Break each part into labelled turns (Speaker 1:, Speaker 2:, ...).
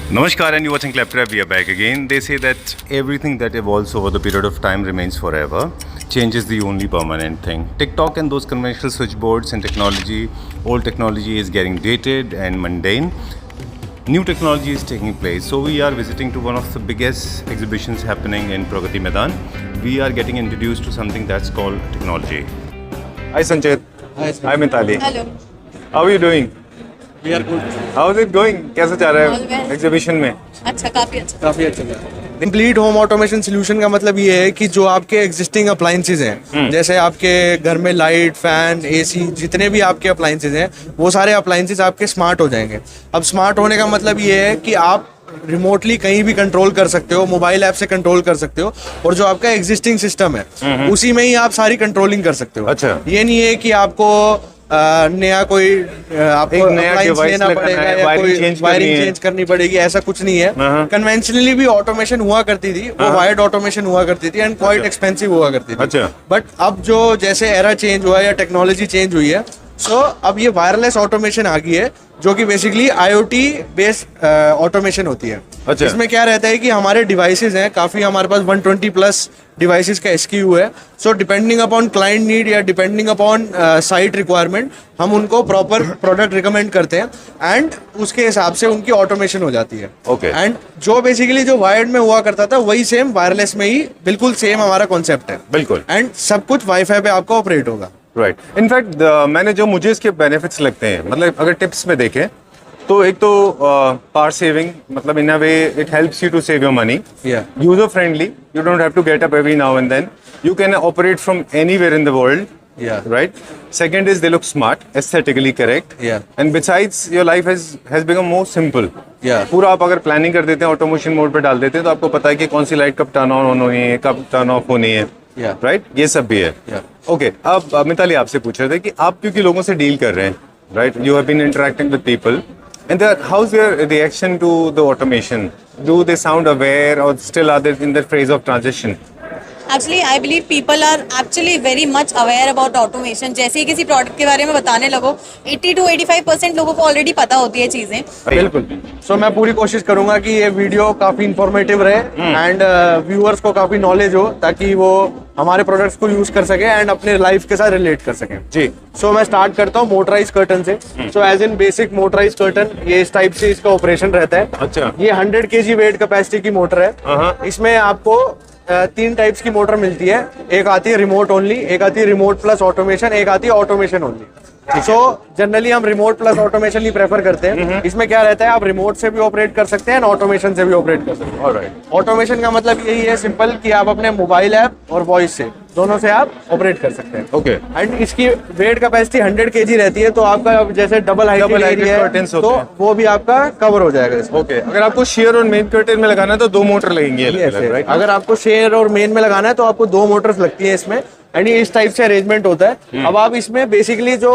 Speaker 1: Namaskar, and you're watching Claptrap. We are back again. They say that everything that evolves over the period of time remains forever. Change is the only permanent thing. TikTok and those conventional switchboards and technology, old technology is getting dated and mundane. New technology is taking place. So we are visiting to one of the biggest exhibitions happening in Pragati Maidan. We are getting introduced to something that's called technology. Hi Sanchit.
Speaker 2: Hi, sir.
Speaker 1: Hi Mitali.
Speaker 3: Hello.
Speaker 1: How are you doing?
Speaker 2: We are good.
Speaker 1: How is it going? कैसा जा रहा
Speaker 3: All
Speaker 1: है
Speaker 3: well.
Speaker 1: Exhibition में?
Speaker 3: अच्छा काफी अच्छा
Speaker 2: काफी अच्छा लगा। कंप्लीट होम ऑटोमेशन सोल्यूशन का मतलब ये है कि जो आपके एग्जिस्टिंग अप्लायंसेज हैं, जैसे आपके घर में लाइट, फैन, एसी, जितने भी आपके अप्लायंसेज हैं, वो सारे अप्लायंसेज आपके स्मार्ट हो जाएंगे। अब स्मार्ट होने का मतलब ये है कि आप रिमोटली कहीं भी कंट्रोल कर सकते हो, मोबाइल ऐप से कंट्रोल कर सकते हो, और जो आपका एग्जिस्टिंग सिस्टम है उसी में ही आप सारी कंट्रोलिंग कर सकते हो।
Speaker 1: अच्छा।
Speaker 2: ये नहीं है कि आपको नया कोई आपको अप्लायंस लेना पड़ेगा या कोई वायरिंग चेंज करनी पड़ेगी, ऐसा कुछ नहीं है। कन्वेंशनली भी ऑटोमेशन हुआ करती थी, वो वायर्ड ऑटोमेशन हुआ करती थी एंड क्वाइट एक्सपेंसिव हुआ करती थी।
Speaker 1: अच्छा।
Speaker 2: बट अब जो जैसे एरा चेंज हुआ या टेक्नोलॉजी चेंज हुई है, सो अब ये वायरलेस ऑटोमेशन आ गई है, जो कि बेसिकली IoT बेस्ड ऑटोमेशन होती है।
Speaker 1: अच्छा।
Speaker 2: इसमें क्या रहता है कि हमारे डिवाइसेस हैं काफ़ी, हमारे पास 120 प्लस डिवाइसेस का SKU है। So depending upon client need या डिपेंडिंग अपॉन साइट रिक्वायरमेंट, हम उनको प्रॉपर प्रोडक्ट रिकमेंड करते हैं एंड उसके हिसाब से उनकी ऑटोमेशन हो जाती है।
Speaker 1: ओके।
Speaker 2: एंड जो बेसिकली जो वायर्ड में हुआ करता था वही सेम वायरलेस में ही बिल्कुल सेम हमारा कॉन्सेप्ट है।
Speaker 1: बिल्कुल।
Speaker 2: एंड सब कुछ वाईफाई पे आपका ऑपरेट होगा।
Speaker 1: राइट। इनफैक्ट मैंने जो मुझे इसके बेनिफिट्स लगते हैं, मतलब अगर टिप्स में देखें तो एक तो पावर सेविंग, मतलब in a way it helps you to save your money.
Speaker 2: Yeah.
Speaker 1: User friendly, you don't have to get up every now and then, you can operate from anywhere in the world.
Speaker 2: Yeah.
Speaker 1: Right. Second is they look smart, aesthetically correct.
Speaker 2: Yeah.
Speaker 1: And besides, your life has become more simple.
Speaker 2: Yeah.
Speaker 1: पूरा आप अगर planning कर देते हैं, automation mode पे डाल देते हैं, तो आपको पता है कि कौन सी लाइट कब टर्न ऑन होनी है, कब टर्न ऑफ होनी है।
Speaker 2: Yeah.
Speaker 1: राइट, ये सब भी है।
Speaker 2: Yeah.
Speaker 1: ओके, अब मिताली आपसे पूछ रहे थे कि आप क्योंकि लोगों से डील कर रहे हैं, right, you have been interacting with people, and how is your reaction to the automation? Do they sound aware or still are they in the phase of transition?
Speaker 3: Actually I believe people are actually very much aware about automation. जैसे ही किसी product के बारे में बताने लगो, 80 to 85% लोगों को ऑलरेडी पता होती है चीजें।
Speaker 2: बिल्कुल। सो मैं पूरी कोशिश करूंगा कि ये वीडियो काफी इंफॉर्मेटिव रहे एंड व्यूअर्स को काफी नॉलेज हो, ताकि वो हमारे प्रोडक्ट्स को यूज कर सके एंड अपने लाइफ के साथ रिलेट कर सके।
Speaker 1: जी।
Speaker 2: सो मैं स्टार्ट करता हूँ मोटराइज कर्टन से। So as in basic motorize curtain, ये इस टाइप से इसका ऑपरेशन रहता है।
Speaker 1: अच्छा।
Speaker 2: ये 100 kg वेट कैपेसिटी की मोटर है। इसमें आपको 3 टाइप्स की मोटर मिलती है। एक आती है रिमोट ओनली, एक आती है रिमोट प्लस ऑटोमेशन, एक आती है ऑटोमेशन ओनली। सो जनरली हम रिमोट प्लस ऑटोमेशन ही प्रेफर करते हैं। इसमें क्या रहता है, आप रिमोट से भी ऑपरेट कर सकते हैं, ऑटोमेशन से भी ऑपरेट कर सकते हैं।
Speaker 1: ऑलराइट।
Speaker 2: ऑटोमेशन का मतलब यही है सिंपल, कि आप अपने मोबाइल ऐप और वॉइस से, दोनों से आप ऑपरेट कर सकते हैं।
Speaker 1: ओके।
Speaker 2: एंड इसकी वेट कैपेसिटी 100 kg रहती है, तो आपका जैसे डबल हाइट एरिया है
Speaker 1: curtains होते
Speaker 2: तो
Speaker 1: हैं।
Speaker 2: वो भी आपका कवर हो जाएगा इसमें।
Speaker 1: ओके, अगर आपको शेयर और मेन कर्टेन में लगाना है तो 2 मोटर लगेंगी।
Speaker 2: Yes, yes. अगर आपको शेयर और मेन में लगाना है तो आपको 2 मोटर्स लगती है इसमें, एंड ये इस टाइप से अरेंजमेंट होता है। अब आप इसमें बेसिकली जो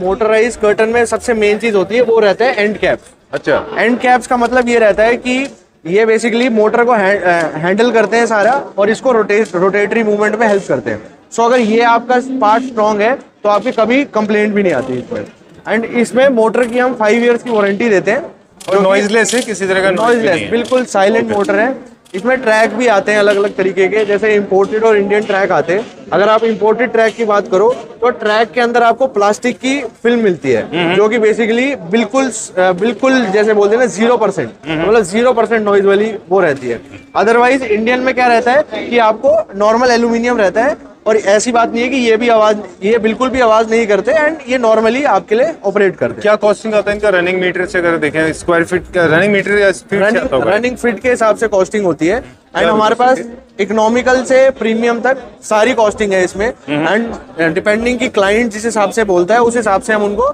Speaker 2: मोटराइज कर्टन में सबसे मेन चीज होती है वो रहता है एंड कैप।
Speaker 1: अच्छा।
Speaker 2: एंड कैप्स का मतलब ये रहता है कि ये बेसिकली मोटर को हैंडल करते हैं सारा, और इसको रोटेटरी मूवमेंट में हेल्प करते हैं। सो अगर ये आपका पार्ट स्ट्रॉन्ग है तो आपकी कभी कंप्लेंट भी नहीं आती इसमें। एंड इसमें मोटर की हम 5 years की वारंटी देते हैं,
Speaker 1: और नॉइजलेस है, किसी तरह का
Speaker 2: नॉइजलेस, बिल्कुल साइलेंट मोटर है। इसमें ट्रैक भी आते हैं अलग अलग तरीके के, जैसे इंपोर्टेड और इंडियन ट्रैक आते हैं। अगर आप इंपोर्टेड ट्रैक की बात करो तो ट्रैक के अंदर आपको प्लास्टिक की फिल्म मिलती है, जो कि बेसिकली बिल्कुल जैसे बोलते हैं ना 0%, मतलब 0% नॉइज वाली वो रहती है। अदरवाइज इंडियन में क्या रहता है कि आपको नॉर्मल एल्यूमिनियम रहता है, और ऐसी बात नहीं है कि ये बिल्कुल भी आवाज नहीं करते, एंड ये नॉर्मली आपके लिए ऑपरेट करते हैं।
Speaker 1: क्या कॉस्टिंग आता है इनका रनिंग मीटर से? अगर देखें स्क्वायर फीट का रनिंग मीटर या फीट से आता होगा?
Speaker 2: रनिंग फीट के हिसाब से कॉस्टिंग होती है, एंड हमारे पास इकोनॉमिकल से प्रीमियम तक सारी कॉस्टिंग है इसमें। एंड डिपेंडिंग की क्लाइंट जिस हिसाब से बोलता है उस हिसाब से हम उनको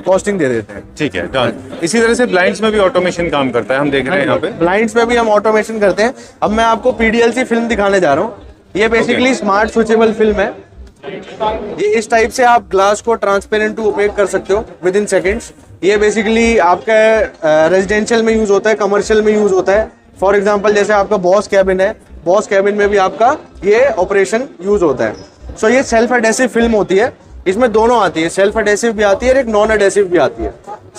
Speaker 2: कॉस्टिंग दे देते हैं।
Speaker 1: ठीक है, डन। इसी तरह से ब्लाइंड्स में भी ऑटोमेशन काम करता है, हम देख रहे हैं यहाँ पे।
Speaker 2: ब्लाइंड्स में भी हम ऑटोमेशन करते हैं। अब मैं आपको PDLC फिल्म दिखाने जा रहा हूँ। ये बेसिकली स्मार्ट स्विचेबल फिल्म है। ये इस टाइप से आप ग्लास को ट्रांसपेरेंट टू ओपेक कर सकते हो विद इन सेकेंड्स। ये बेसिकली आपका रेजिडेंशियल में यूज होता है, कमर्शियल में यूज होता है। फॉर एग्जांपल जैसे आपका बॉस कैबिन है, बॉस कैबिन में भी आपका ये ऑपरेशन यूज होता है। सो ये सेल्फ एडेसिव फिल्म होती है। इसमें दोनों आती है, सेल्फ एडेसिव भी आती है और एक नॉन एडेसिव भी आती है।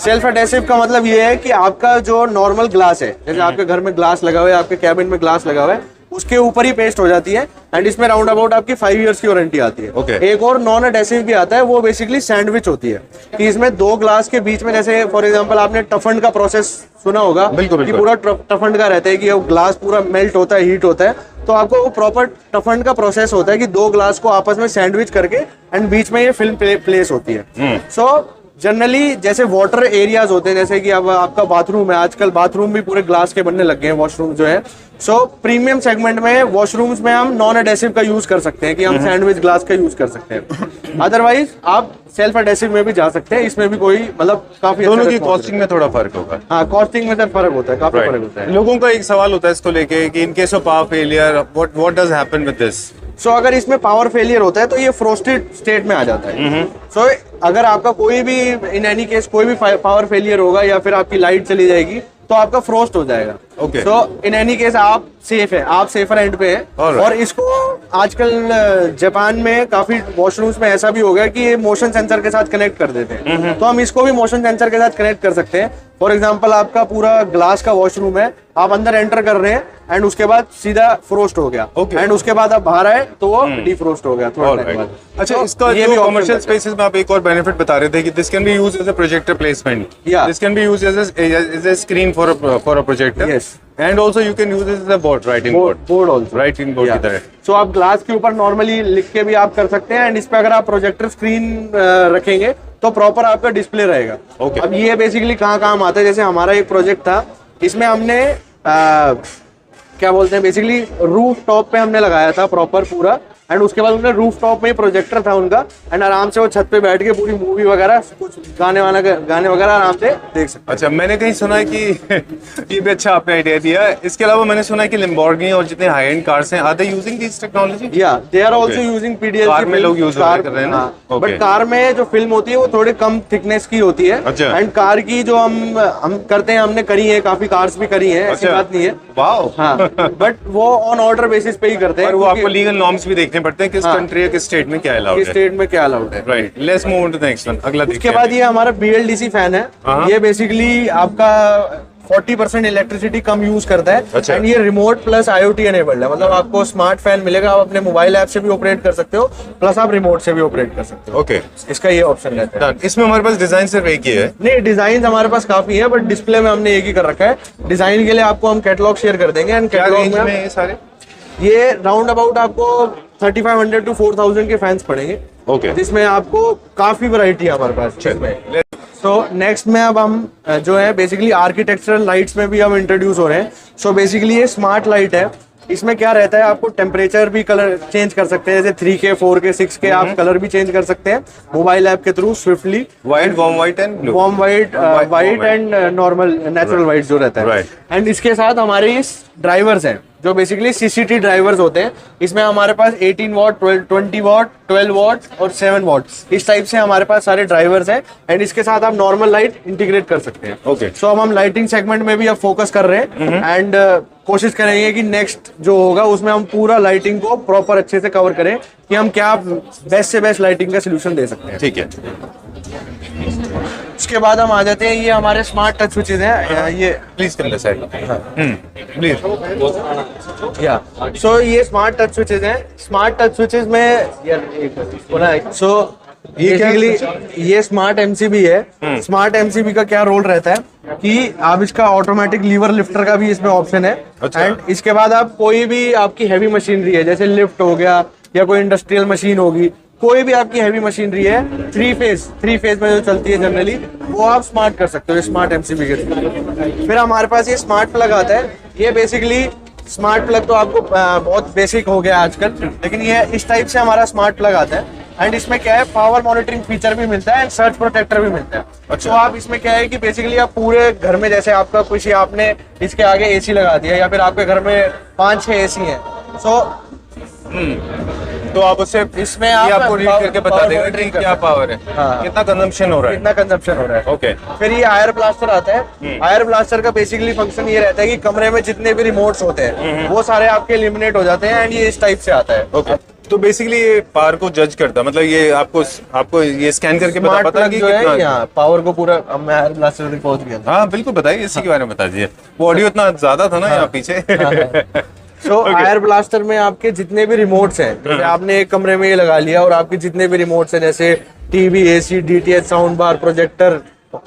Speaker 2: सेल्फ एडेसिव का मतलब ये है कि आपका जो नॉर्मल ग्लास है, जैसे आपके घर में ग्लास लगा हुआ है, आपके कैबिन में ग्लास लगा हुआ है, उसके ऊपर ही पेस्ट हो जाती है एंड इसमें राउंड अबाउट आपकी 5 इयर्स की वारंटी आती है।
Speaker 1: Okay.
Speaker 2: एक और नॉन एडेसिव भी आता है, वो बेसिकली सैंडविच होती है कि इसमें दो ग्लास के बीच में, जैसे फॉर एग्जांपल आपने टफंड का प्रोसेस सुना होगा,
Speaker 1: बिल्कुल,
Speaker 2: कि
Speaker 1: बिल्कुल।
Speaker 2: पूरा टफंड का रहता है कि वो ग्लास पूरा मेल्ट होता है, हीट होता है, तो आपको वो प्रॉपर टफंड का प्रोसेस होता है कि दो ग्लास को आपस में सैंडविच करके एंड बीच में ये फिल्म प्लेस होती है। सो जनरली जैसे वाटर एरियाज होते हैं, जैसे कि अब आपका बाथरूम है, आजकल बाथरूम भी पूरे ग्लास के बनने लग गए हैं, वॉशरूम जो है। सो प्रीमियम सेगमेंट में वॉशरूम्स में हम नॉन एडेसिव का यूज कर सकते हैं कि हम सैंडविच ग्लास का यूज कर सकते हैं। अदरवाइज आप सेल्फ एडेसिव में भी जा सकते हैं, इसमें भी कोई मतलब काफी
Speaker 1: दोनों
Speaker 2: अच्छा
Speaker 1: की
Speaker 2: response
Speaker 1: कॉस्टिंग में थोड़ा फर्क होगा।
Speaker 2: हाँ, कॉस्टिंग में तो फर्क होता है, काफी
Speaker 1: Right.
Speaker 2: फर्क होता है।
Speaker 1: लोगों का एक सवाल होता है इसको लेके कि in case of power failure what does happen with this?
Speaker 2: So अगर इसमें पावर फेलियर होता है तो ये फ्रोस्टेड स्टेट में आ जाता है। सो अगर आपका कोई भी इन एनी केस कोई भी पावर फेलियर होगा या फिर आपकी लाइट चली जाएगी तो आपका फ्रोस्ट हो जाएगा।
Speaker 1: Okay.
Speaker 2: So in any case आप सेफ है, आप सेफर एंड पे है।
Speaker 1: Alright.
Speaker 2: और इसको आजकल जापान में काफी वॉशरूम्स में ऐसा भी हो गया कि ये मोशन सेंसर के साथ कनेक्ट कर देते हैं, तो हम इसको भी मोशन सेंसर के साथ कनेक्ट कर सकते हैं। फॉर एग्जाम्पल आपका पूरा ग्लास का वॉशरूम है, आप अंदर एंटर कर रहे हैं एंड उसके बाद सीधा फ्रोस्ट हो गया
Speaker 1: Okay.
Speaker 2: एंड उसके बाद आप बाहर आए तो वो डीफ्रोस्ट हो गया थोड़ा टाइम बाद।
Speaker 1: अच्छा,
Speaker 2: तो
Speaker 1: इसका
Speaker 2: ये
Speaker 1: जो
Speaker 2: भी option
Speaker 1: कमर्शियल
Speaker 2: रहता है।
Speaker 1: स्पेसेस में आप एक और बेनिफिट बता रहे थे कि this can be used as a projector placement,
Speaker 2: Yeah.
Speaker 1: This can be used as a screen for a projector,
Speaker 2: Yes.
Speaker 1: And also you can use this as a board, writing
Speaker 2: board also
Speaker 1: writing board की तरह।
Speaker 2: सो आप glass के ऊपर normally लिख के भी आप कर सकते हैं एंड इस पे अगर आप प्रोजेक्टर स्क्रीन रखेंगे तो प्रॉपर आपका डिस्प्ले रहेगा।
Speaker 1: Okay.
Speaker 2: अब ये बेसिकली कहाँ काम आता है, जैसे हमारा एक प्रोजेक्ट था, इसमें हमने क्या बोलते हैं बेसिकली रूफ टॉप पे हमने लगाया था प्रॉपर पूरा एंड उसके बाद उन्होंने रूफ टॉप में ही प्रोजेक्टर था उनका एंड आराम से वो छत पे बैठ के पूरी मूवी वगैरह कुछ गाने वगैरह आराम से देख सकते
Speaker 1: अच्छा, मैंने कहीं सुना है कि ये भी अच्छा आपने आइडिया दिया है। इसके अलावा मैंने सुना है कि Lamborghini और जितने हाई एंड कार्स हैं, are they using this technology?
Speaker 2: हैं। या they are also
Speaker 1: Okay.
Speaker 2: Using PDL
Speaker 1: car में लोग use कर रहे हैं ना? Okay.
Speaker 2: बट कार में जो फिल्म होती है वो थोड़ी कम थिकनेस की होती है
Speaker 1: अच्छा।
Speaker 2: एंड कार की जो हम करते हैं, हमने करी है, काफी कार्स भी करी है, ऐसी
Speaker 1: अच्छा।
Speaker 2: बात नहीं है।
Speaker 1: वाओ।
Speaker 2: हाँ, बट वो ऑन ऑर्डर बेसिस पे ही करते हैं
Speaker 1: और वो आपको
Speaker 2: क्योंकि
Speaker 1: लीगल नॉर्म्स भी देखने पड़ते हैं, किस
Speaker 2: हाँ।
Speaker 1: कंट्री या किस स्टेट में क्या अलाउड
Speaker 2: किस
Speaker 1: है।
Speaker 2: स्टेट में क्या अलाउड है।
Speaker 1: Right, let's move on to the next one. अगला देखते
Speaker 2: उसके
Speaker 1: हैं।
Speaker 2: बाद ये हमारा BLDC फैन है,
Speaker 1: हाँ।
Speaker 2: ये बेसिकली आपका 40% इलेक्ट्रिसिटी कम यूज करता है
Speaker 1: अच्छा।
Speaker 2: एंड ये रिमोट प्लस IoT एनेबल्ड है, मतलब आपको स्मार्ट फैन मिलेगा, आप अपने मोबाइल ऐप से भी ऑपरेट कर सकते हो प्लस आप रिमोट से भी ऑपरेट कर सकते हो।
Speaker 1: ओके,
Speaker 2: इसका ये ऑप्शन रहता है।
Speaker 1: इसमें हमारे पास डिजाइन सिर्फ एक ही है।
Speaker 2: नहीं, डिजाइन हमारे पास काफी है बट डिस्प्ले में हमने एक ही कर रखा है। डिजाइन के लिए आपको हम कैटलॉग शेयर कर देंगे एंड
Speaker 1: क्या
Speaker 2: कैटलॉग
Speaker 1: रेंज
Speaker 2: में
Speaker 1: में ये सारे?
Speaker 2: ये राउंड अबाउट आपको 3500 to 4000 के फैंस पड़ेंगे।
Speaker 1: Okay.
Speaker 2: जिसमें आपको काफी वैरायटी है हमारे पास इसमें। सो नेक्स्ट में अब हम जो है बेसिकली आर्किटेक्चरल लाइट्स में भी हम इंट्रोड्यूस हो रहे हैं। सो बेसिकली ये स्मार्ट लाइट है, इसमें क्या रहता है, आपको टेम्परेचर भी कलर चेंज कर सकते हैं, जैसे 3K 4K 6K आप कलर भी चेंज कर सकते हैं मोबाइल ऐप के through swiftly.
Speaker 1: White, warm white and blue.
Speaker 2: Warm white and normal natural white जो रहता है।
Speaker 1: Right.
Speaker 2: एंड इसके साथ हमारे इस ड्राइवर्स हैं जो बेसिकली CCT ड्राइवर्स होते हैं। इसमें हमारे पास 18 वॉट, 20 वॉट, 12 वॉट और 7 वॉट, इस टाइप से हमारे पास सारे ड्राइवर्स हैं एंड इसके साथ आप नॉर्मल लाइट इंटीग्रेट कर सकते हैं।
Speaker 1: Okay.
Speaker 2: सो अब हम लाइटिंग सेगमेंट में भी अब फोकस कर रहे हैं एंड कोशिश करेंगे कि नेक्स्ट जो होगा उसमें हम पूरा लाइटिंग को प्रॉपर अच्छे से कवर करें कि हम क्या बेस्ट से बेस्ट लाइटिंग का सोल्यूशन दे सकते हैं।
Speaker 1: ठीक है।
Speaker 2: उसके बाद हम आ जाते हैं, ये हमारे स्मार्ट टच स्विचेस हैं। ये
Speaker 1: प्लीज कर ले साइड। प्लीज।
Speaker 2: या सो ये स्मार्ट टच स्विचेस हैं। स्मार्ट टच स्विचेस में यार सो
Speaker 1: ये क्या
Speaker 2: बेसिकली ये स्मार्ट MCB है। स्मार्ट MCB का क्या रोल रहता है कि आप इसका ऑटोमेटिक लीवर लिफ्टर का भी इसमें ऑप्शन है
Speaker 1: अच्छा।
Speaker 2: एंड इसके बाद आप कोई भी आपकी हैवी मशीनरी है, जैसे लिफ्ट हो गया या कोई इंडस्ट्रियल मशीन होगी, कोई भी आपकी हैवी मशीनरी है 3 फेज में जो चलती है जनरली, वो आप स्मार्ट कर सकते हो स्मार्ट MCB के थ्रू। फिर हमारे पास ये स्मार्ट प्लग आता है। ये बेसिकली स्मार्ट प्लग तो आपको बहुत बेसिक हो गया आजकल, लेकिन ये इस टाइप से हमारा स्मार्ट प्लग आता है एंड इसमें क्या है, पावर मॉनिटरिंग फीचर भी मिलता है एंड सर्च प्रोटेक्टर भी मिलता है।
Speaker 1: अच्छा।
Speaker 2: तो आप इसमें क्या है कि बेसिकली आप पूरे घर में, जैसे आपका कुछ आपने इसके आगे AC लगा दिया या फिर आपके घर में 5-6 AC हैं, सो
Speaker 1: तो आप उससे
Speaker 2: इसमें
Speaker 1: ये
Speaker 2: आप
Speaker 1: आपको रीड करके बता
Speaker 2: power
Speaker 1: देगा
Speaker 2: monitoring
Speaker 1: कि
Speaker 2: कर
Speaker 1: क्या पावर है,
Speaker 2: हाँ।
Speaker 1: कितना कंजम्पशन हो रहा है।
Speaker 2: कितना कंजप्शन हो रहा है।
Speaker 1: ओके।
Speaker 2: फिर ये आयर ब्लास्टर आता है। आयर ब्लास्टर का बेसिकली फंक्शन ये रहता है कि कमरे में जितने भी रिमोट्स होते हैं वो सारे आपके एलिमिनेट हो जाते हैं एंड ये इस टाइप से आता है।
Speaker 1: ओके। तो बेसिकली ये पावर को जज करता, मतलब ये आपको ये स्कैन करके
Speaker 2: स्मार्ट
Speaker 1: पता
Speaker 2: प्लग
Speaker 1: कि
Speaker 2: जो है
Speaker 1: कितना।
Speaker 2: यहाँ पावर को पूरा, अब मैं एयर ब्लास्टर तक पहुंच गया था।
Speaker 1: हाँ बिल्कुल, बताइए इसी के बारे में बता दीजिए। वो ऑडियो इतना ज्यादा था ना यहाँ पीछे।
Speaker 2: तो एयर ब्लास्टर में आपके जितने भी रिमोट्स हैं, जैसे आपने एक कमरे में ये लगा लिया और आपके जितने भी रिमोट्स हैं जैसे TV, AC, DTH, sound bar, projector,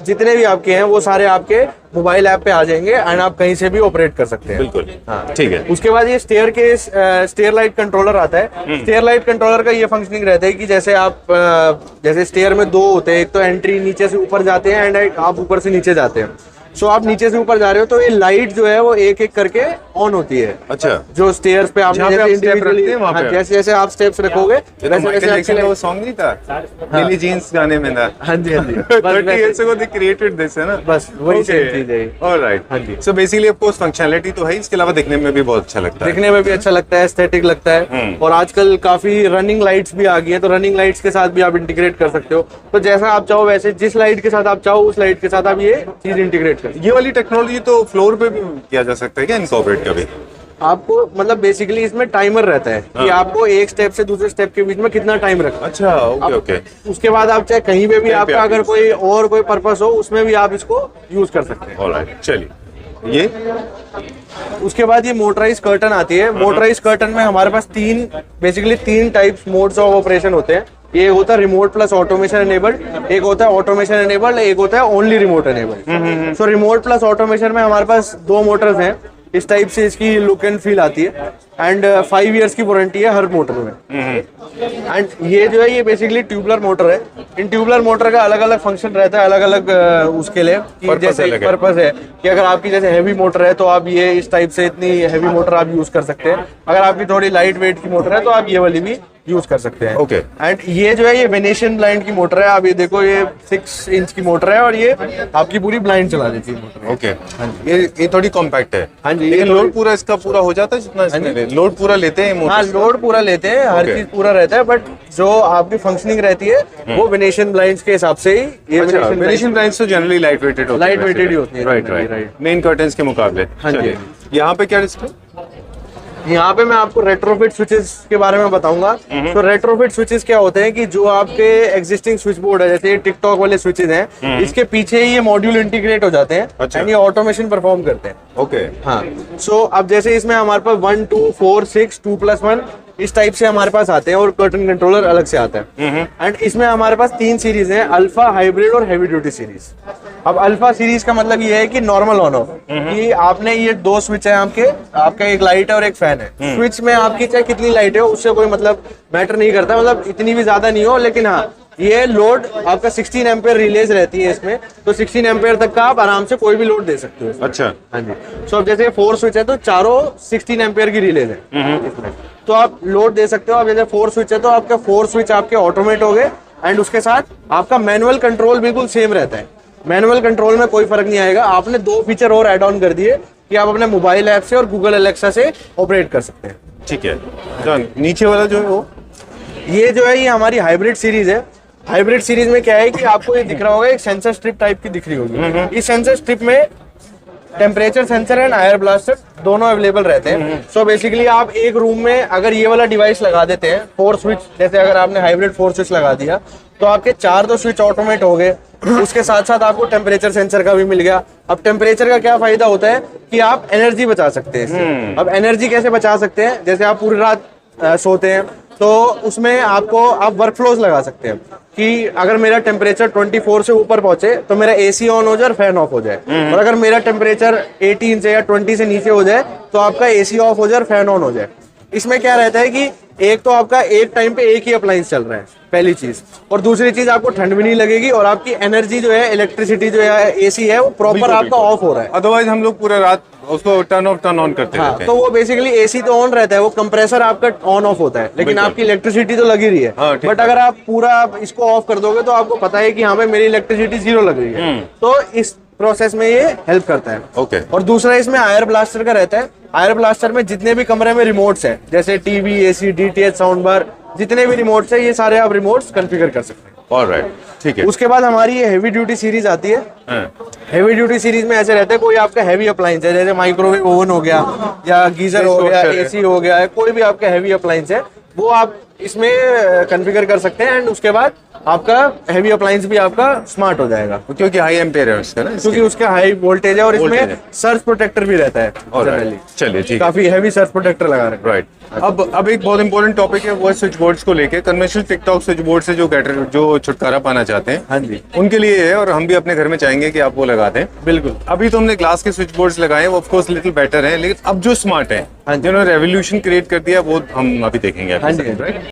Speaker 2: जितने भी आपके हैं वो सारे आपके मोबाइल ऐप पे आ जाएंगे एंड आप कहीं से भी ऑपरेट कर सकते हैं।
Speaker 1: बिल्कुल,
Speaker 2: हाँ
Speaker 1: ठीक है।
Speaker 2: उसके बाद ये स्टेयर लाइट कंट्रोलर आता है। स्टेयर लाइट कंट्रोलर का ये फंक्शनिंग रहता है कि जैसे आप जैसे स्टेयर में दो होते हैं, एक तो एंट्री नीचे से ऊपर जाते हैं एंड आप ऊपर से नीचे जाते हैं। सो आप नीचे से ऊपर जा रहे हो तो ये लाइट जो है वो एक एक करके ऑन होती है।
Speaker 1: अच्छा,
Speaker 2: जो स्टेयर्स पे आपने
Speaker 1: जहाँ पे
Speaker 2: जैसे
Speaker 1: आप step
Speaker 2: individually-
Speaker 1: रखते हैं वहाँ
Speaker 2: हाँ,
Speaker 1: पे।
Speaker 2: जैसे जैसे आप स्टेप्स रखोगे
Speaker 1: ये तो
Speaker 2: वैसे
Speaker 1: माइकल
Speaker 2: वैसे
Speaker 1: जैक्सन का वो
Speaker 2: आपके-
Speaker 1: सॉन्ग नहीं था बिली जीन्स गाने में था।
Speaker 2: हाँ जी हाँ जी
Speaker 1: 30 years ago they created this, है ना?
Speaker 2: बस वही
Speaker 1: Okay.
Speaker 2: same चीज है ये।
Speaker 1: Alright.
Speaker 2: हाँ जी।
Speaker 1: So basically आपको फंक्शनैलिटी तो है, इसके अलावा देखने में भी बहुत अच्छा लगता है।
Speaker 2: देखने में भी अच्छा लगता है, एस्थेटिक लगता है। और आजकल काफी रनिंग लाइट्स भी आ गई है, तो रनिंग लाइट्स के साथ भी आप इंटीग्रेट कर सकते हो। तो जैसा आप चाहो वैसे, जिस लाइट के साथ आप चाहो उस लाइट के साथ आप ये चीज इंटीग्रेट कर सकते हो।
Speaker 1: ये वाली टेक्नोलॉजी तो फ्लोर पे भी किया जा सकता है क्या, इनकॉर्पोरेट कभी?
Speaker 2: आपको मतलब बेसिकली इसमें टाइमर रहता है कि आपको एक स्टेप से दूसरे स्टेप के बीच में कितना टाइम रखना है।
Speaker 1: अच्छा, ओके ओके।
Speaker 2: उसके बाद आप चाहे कहीं पे भी
Speaker 1: कहीं पे
Speaker 2: आपका
Speaker 1: आप
Speaker 2: अगर
Speaker 1: use
Speaker 2: कोई और कोई पर्पस हो उसमें भी आप इसको यूज कर सकते हैं।
Speaker 1: ऑलराइट, चलिए। ये
Speaker 2: उसके बाद ये मोटराइज कर्टन आती है। मोटराइज कर्टन में हमारे पास तीन टाइप्स मोड्स ऑफ ऑपरेशन होते हैं। ये होता है रिमोट प्लस ऑटोमेशन एनेबल्ड, एक होता है ऑटोमेशन एनेबल्ड, एक होता है ओनली रिमोट एनेबल्ड। सो रिमोट प्लस ऑटोमेशन में हमारे पास 2 मोटर्स हैं। इस टाइप से इसकी लुक एंड फील आती है एंड 5 इयर्स की वारंटी है हर मोटर में। एंड ये जो है ये बेसिकली ट्यूबलर मोटर है। इन ट्यूबलर मोटर का अलग अलग फंक्शन रहता है, अलग अलग उसके लिए कि
Speaker 1: Purpose
Speaker 2: जैसे
Speaker 1: अलग है।
Speaker 2: पर्पस है कि अगर आपकी जैसे हैवी मोटर है तो आप ये इस टाइप से इतनी हैवी मोटर आप यूज कर सकते हैं। अगर आपकी थोड़ी लाइट वेट की मोटर है तो आप ये वाली भी यूज कर सकते हैं।
Speaker 1: Okay.
Speaker 2: एंड ये जो है ये वेनेशियन ब्लाइंड की मोटर है। आप ये देखो ये 6 इंच की मोटर है और ये आपकी पूरी ब्लाइंड चला देती है मोटर।
Speaker 1: ओके, ये थोड़ी कॉम्पैक्ट है।
Speaker 2: हाँ जी, ये
Speaker 1: लेकिन
Speaker 2: थोड़ी-
Speaker 1: लोड पूरा इसका पूरा हो जाता है जितना इसमें लोड पूरा लेते हैं
Speaker 2: हाँ,
Speaker 1: मोटर?
Speaker 2: लोड पूरा लेते हैं, हर
Speaker 1: Okay.
Speaker 2: चीज पूरा रहता है, बट जो आपकी फंक्शनिंग रहती है वो वेनेशियन ब्लाइंड्स के हिसाब से ही ये
Speaker 1: अच्छा, वेनेशियन ब्लाइंड्स तो जनरली लाइट वेटेड होती है।
Speaker 2: Light weighted ही होती है,
Speaker 1: right
Speaker 2: generally,
Speaker 1: right,
Speaker 2: right.
Speaker 1: Main curtains के मुकाबले।
Speaker 2: हाँ जी,
Speaker 1: चलिए,
Speaker 2: हाँ
Speaker 1: यहाँ पे क्या डिस्प्ले?
Speaker 2: यहाँ पे मैं आपको रेट्रोफिट स्विचेस के बारे में बताऊंगा। तो रेट्रोफिट स्विचेस क्या होते हैं कि जो आपके एग्जिस्टिंग स्विच बोर्ड है, जैसे टिकटॉक वाले स्विचेस हैं, इसके पीछे ही ये मॉड्यूल इंटीग्रेट हो जाते हैं
Speaker 1: अच्छा।
Speaker 2: एंड ये ऑटोमेशन परफॉर्म करते हैं।
Speaker 1: ओके,
Speaker 2: हाँ, सो अब जैसे इसमें हमारे पास 1 2 4 6 2+1 इस टाइप से हमारे पास आते हैं और कर्टन कंट्रोलर अलग से आता है। एंड इसमें हमारे पास 3 सीरीज हैं, अल्फा, हाइब्रिड और हैवी ड्यूटी सीरीज। अब अल्फा सीरीज का मतलब ये है कि नॉर्मल ऑन ऑफ, कि आपने ये 2 स्विच है आपका एक लाइट है और एक फैन है। स्विच में आपकी चाहे कितनी लाइट है उससे कोई मतलब मैटर नहीं करता, मतलब इतनी भी ज्यादा नहीं हो, लेकिन हाँ ये लोड आपका 16 एम्पेयर रिलेज रहती है इसमें, तो 16 एम्पेयर तक का आप आराम से कोई भी लोड दे सकते हो इसमें।
Speaker 1: अच्छा,
Speaker 2: हाँ जी। सो अब जैसे 4 स्विच है तो चारों 16 एम्पेयर की रिलेज है इसमें, तो आप लोड दे सकते हो। अब जैसे 4 स्विच है तो आपका 4 स्विच आपके ऑटोमेट हो गए एंड उसके साथ आपका मैनुअल कंट्रोल बिल्कुल सेम रहता है। मैनुअल कंट्रोल में कोई फर्क नहीं आएगा। आपने 2 फीचर और ऐड ऑन कर दिए कि आप अपने मोबाइल ऐप से और गूगल एलेक्सा से ऑपरेट कर सकते हैं।
Speaker 1: ठीक है। डन। नीचे वाला जो है वो
Speaker 2: ये जो है ये हमारी हाइब्रिड सीरीज है। हाइब्रिड सीरीज में क्या है कि आपको ये दिख रहा होगा, एक सेंसर स्ट्रिप टाइप की दिख रही होगी। इस सेंसर स्ट्रिप में temperature sensor and air blaster दोनों अवेलेबल रहते हैं। सो बेसिकली आप एक रूम में अगर ये वाला डिवाइस लगा देते हैं, 4 स्विच, जैसे अगर आपने हाइब्रिड 4 स्विच लगा दिया तो आपके 4 तो स्विच ऑटोमेट हो गए, उसके साथ साथ आपको टेम्परेचर सेंसर का भी मिल गया। अब टेम्परेचर का क्या फायदा होता है कि आप एनर्जी बचा सकते हैं इससे। अब एनर्जी कैसे बचा सकते हैं, जैसे आप पूरी रात सोते हैं तो उसमें आप वर्क फ्लोज लगा सकते हैं कि अगर मेरा टेम्परेचर 24 से ऊपर पहुंचे तो मेरा एसी ऑन हो जाए और फैन ऑफ हो जाए, और अगर मेरा टेम्परेचर 18 से या 20 से नीचे हो जाए तो आपका एसी ऑफ हो जाए और फैन ऑन हो जाए। इसमें क्या रहता है कि एक तो आपका एक टाइम पे एक ही अप्लायंस चल रहा है, पहली चीज, और दूसरी चीज आपको ठंड भी नहीं लगेगी और आपकी एनर्जी जो है, इलेक्ट्रिसिटी जो है, एसी है, वो प्रॉपर आपका ऑफ हो रहा है।
Speaker 1: अदरवाइज हम लोग पूरा रात उसको टर्न ऑफ टर्न ऑन करते
Speaker 2: हाँ,
Speaker 1: रहते
Speaker 2: तो
Speaker 1: हैं।
Speaker 2: वो बेसिकली एसी तो ऑन रहता है, वो कंप्रेसर आपका ऑन ऑफ होता है, लेकिन
Speaker 1: बिल्कुल।
Speaker 2: आपकी इलेक्ट्रिसिटी तो लगी रही है।
Speaker 1: हाँ, ठीक
Speaker 2: बट
Speaker 1: है।
Speaker 2: अगर आप पूरा इसको ऑफ कर दोगे तो आपको पता है कि हाँ भाई मेरी इलेक्ट्रिसिटी 0 लग रही है, तो इस प्रोसेस में ये हेल्प करता है।
Speaker 1: ओके।
Speaker 2: और दूसरा इसमें एयर ब्लास्टर का रहता है। एयर ब्लास्टर में जितने भी कमरे में रिमोट्स हैं, जैसे TV, AC, DTH, sound bar, जितने भी रिमोट्स हैं, ये सारे आप रिमोट्स कॉन्फ़िगर कर सकते हैं।
Speaker 1: ऑलराइट, ठीक है।
Speaker 2: उसके बाद हमारी ये हैवी ड्यूटी सीरीज आती है।
Speaker 1: हाँ।
Speaker 2: हैवी ड्यूटी सीरीज में ऐसे रहते हैं, कोई आपका हैवी अप्लायंस है, जैसे माइक्रोवेव ओवन हो गया या गीजर हो गया, एसी हो गया, कोई भी आपका हैवी अप्लायंस है, वो आप इसमें कॉन्फ़िगर कर सकते हैं एंड उसके बाद आपका हैवी अप्लायंस भी आपका स्मार्ट हो जाएगा,
Speaker 1: क्योंकि हाई एम्पेयर है उसका ना,
Speaker 2: क्योंकि उसका हाई वोल्टेज है और
Speaker 1: Voltage
Speaker 2: इसमें
Speaker 1: है।
Speaker 2: सर्ज प्रोटेक्टर भी रहता है जनरली।
Speaker 1: चलिए ठीक है।
Speaker 2: काफी हैवी सर्ज प्रोटेक्टर लगा रखा है।
Speaker 1: राइट। अब एक बहुत इंपॉर्टेंट टॉपिक है, वो है स्विच बोर्ड्स को लेके। कन्वेंशनल टिकटॉक स्विच बोर्ड से जो छुटकारा पाना चाहते हैं,
Speaker 2: हाँ जी,
Speaker 1: उनके लिए है, और हम भी अपने घर में चाहेंगे कि आप वो लगा दें।
Speaker 2: बिल्कुल।
Speaker 1: अभी तो हमने ग्लास के स्विच बोर्ड्स लगाए, वो ऑफ कोर्स लिटिल बेटर है, लेकिन अब जो स्मार्ट है,
Speaker 2: हाँ जी।
Speaker 1: जिन्होंने रेवोल्यूशन क्रिएट कर दिया, वो हम अभी देखेंगे।
Speaker 2: हाँ जी।
Speaker 1: राइट।